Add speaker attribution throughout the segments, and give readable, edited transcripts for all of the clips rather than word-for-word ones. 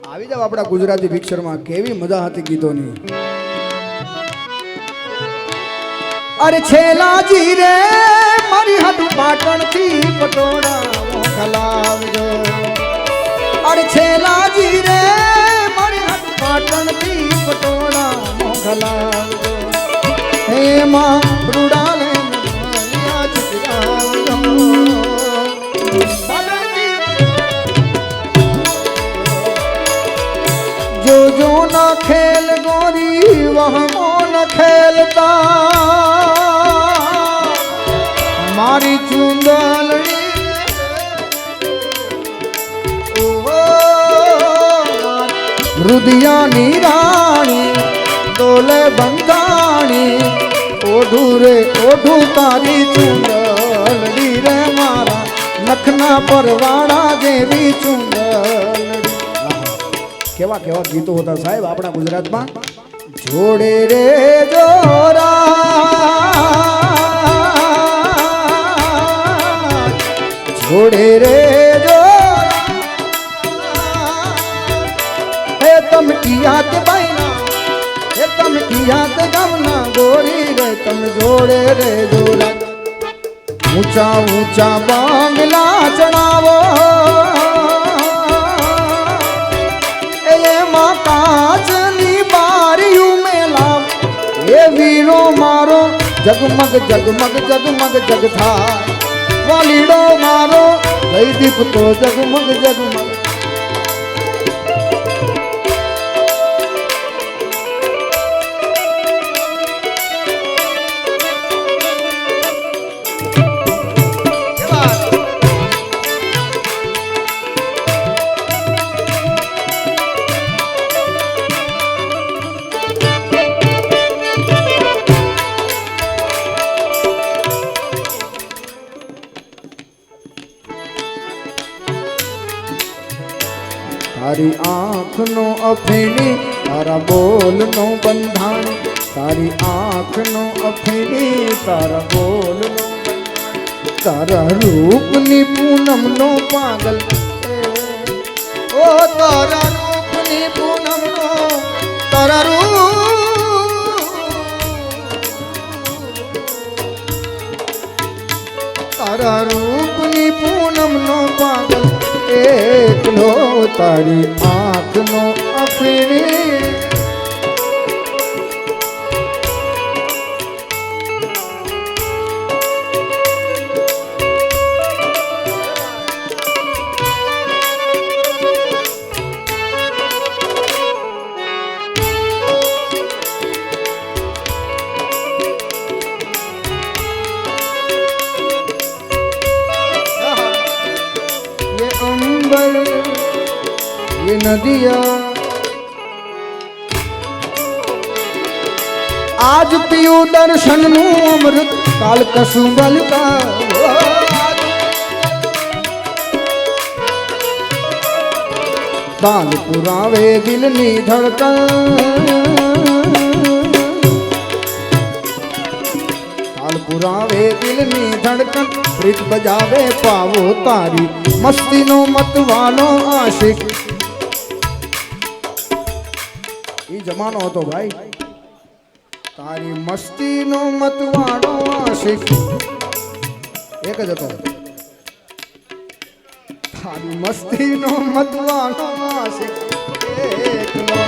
Speaker 1: આવી જાવ આપણા ગુજરાતી પિક્ચરમાં કેવી મજા હતી ગીતોની। અરે છેલાજી રે મારી હાથ પાટણ થી પટોળા મોકલાવજો। અરે છેલાજી રે મારી હાથ પાટણ થી પટોળા મોકલાવજો। હે માં રૂડાલે મલિયા ચિતરાવજો। जो जो न खेल गोरी वह मोन खेलता मारी चुंदलड़ी रुदियानी राणी डोले बंधाणी ओढ़ू रे ओढ़ू तारी चुंदलड़ी रे मारा नखना परवाड़ा जेवी चुंदलड़ी। केवा केवा गीतो होता साहेब अपना गुजरात में। जोड़े रे जोरा जोड़े रे जोरा हे तम किया ते बाईना हे तम किया ते गवना गोरी रे तम जोड़े रे जोरा। ऊंचा ऊंचा बांगला चढ़ावो काचनी बारियों में लाव ये वीरो मारो जगमग जगमग जगमग जग था वालीडो मारो गई दीप तो जगमग जगमग। तारी आँख नो अफेणी तारा बोल नो बंधाणी तारी आँख नो अफेणी तारा बोल नो तारा रूप नी पूनम नो पागल ओ तारा रूप नी पूनम नो तारा रूप नी पूनम नो पागल एकलो तारी आँख नो अफेणी। ये नदिया आज पियो दर्शन नु अमृत काल कसुबल का ताल पुरावे दिल नी धड़कन ताल पुरावे दिल नी धड़कन प्रीत बजावे पावो तारी मस्ती नो मतवालो आशिक। जमानो तो भाई तारी मस्ती नो मतवाड़ो आशिक एक जतो तारी मस्ती नो मतवाड़ो आशिक एक नो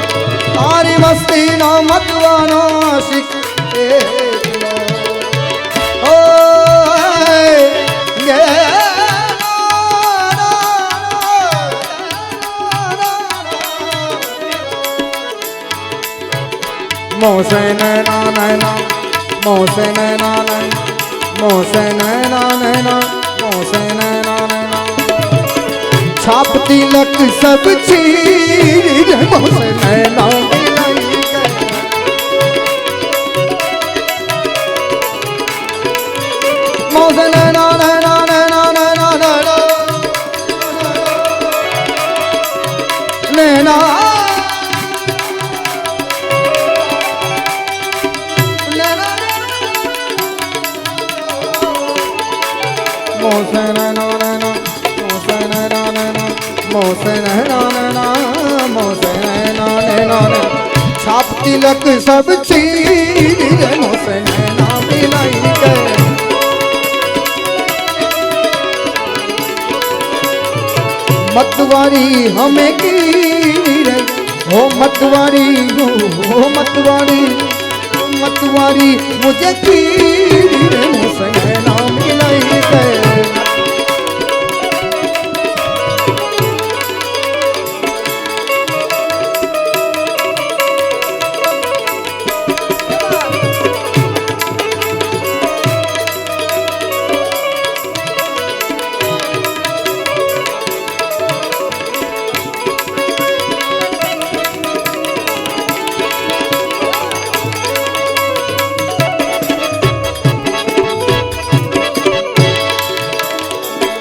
Speaker 1: तारी मस्ती नो मतवाड़ो आशिक एक नो ओ ये मोसे नैना नैना मोसे नैना नैना मोसे नैना नैना मोसे नैना नैना छाप तिलक सब चीज मोसे नैना मोसे नैना नैना नैना नैना नैना मोसे नैना नैना मोसे नैना नैना मोसे नैना नैना तिलक सब चीज मोसे ना मिलाई के मतवारी हमें की रे हो मतवारी हो मतवारी मतवारी मुझे की रे मोसे ना मिलाई के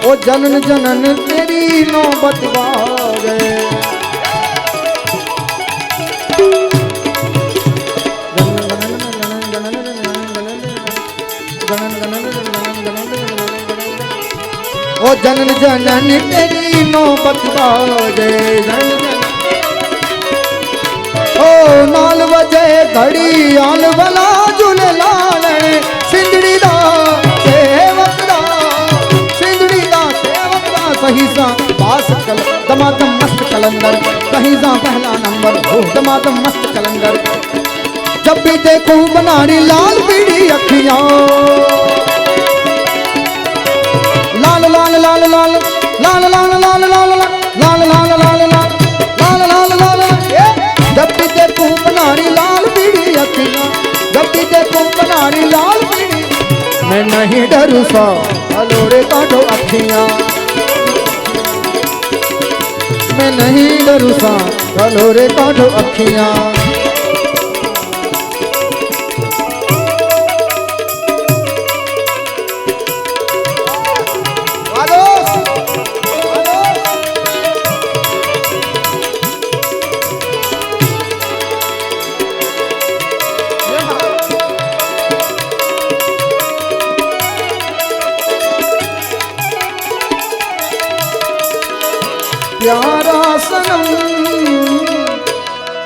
Speaker 1: ओ जनन जनन तेरी नौबत बागे ओ जनन जनन तेरी नौबत बागे ओ नाल बजे घड़ी आल भला झूले लाल सिंधड़ी दा सेवक दा कहीं सा पास कल दमादम मस्त कलंदर कहीं सा पहला नंबर हो दमादम मस्त कलंदर जब भी देखूं बनारी लाल पीड़ी अखियां लाल लाल लाल लाल लाल लाल लाल लाल लाल लाल लाल लाल लाल लाल जब भी देखूं बनारी लाल पीड़ी अखियां जब भी देखूं बनारी लाल पीड़ी मैं नहीं डरू सा अलोरे काटो अखियां मैं नहीं डरू सा कलोरे काटो अखियां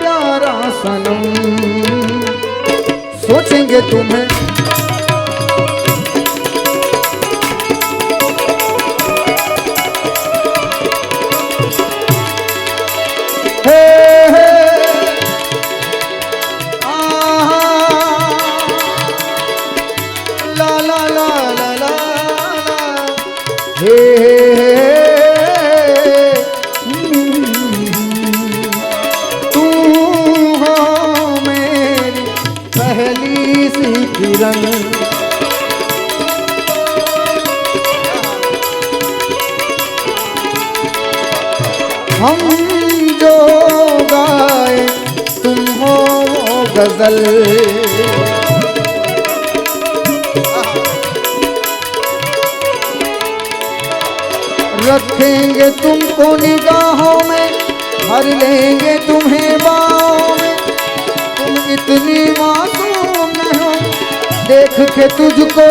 Speaker 1: प्यारा सनम सोचेंगे तुम्हें हे हे ला ला ला ला ला हे किरण हम जो गाए तुम हो वो गजल रखेंगे तुमको निगाहों में भर लेंगे तुम्हें बाहों में तुम इतनी मासूम न हो देख के तुझको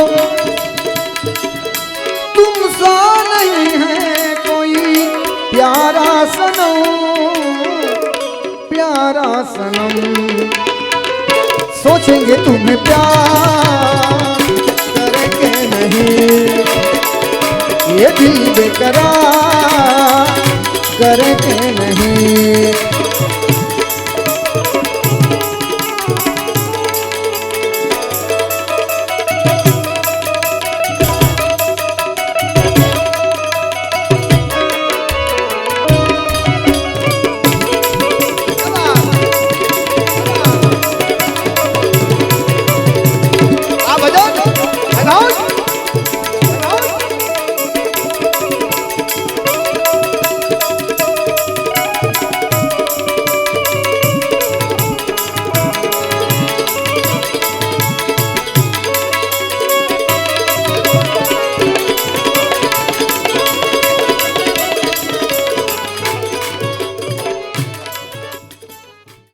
Speaker 1: तुम सा नहीं है कोई प्यारा सनम सोचेंगे तुम्हें प्यार करेंगे नहीं ये दिल बेकरार करेंगे नहीं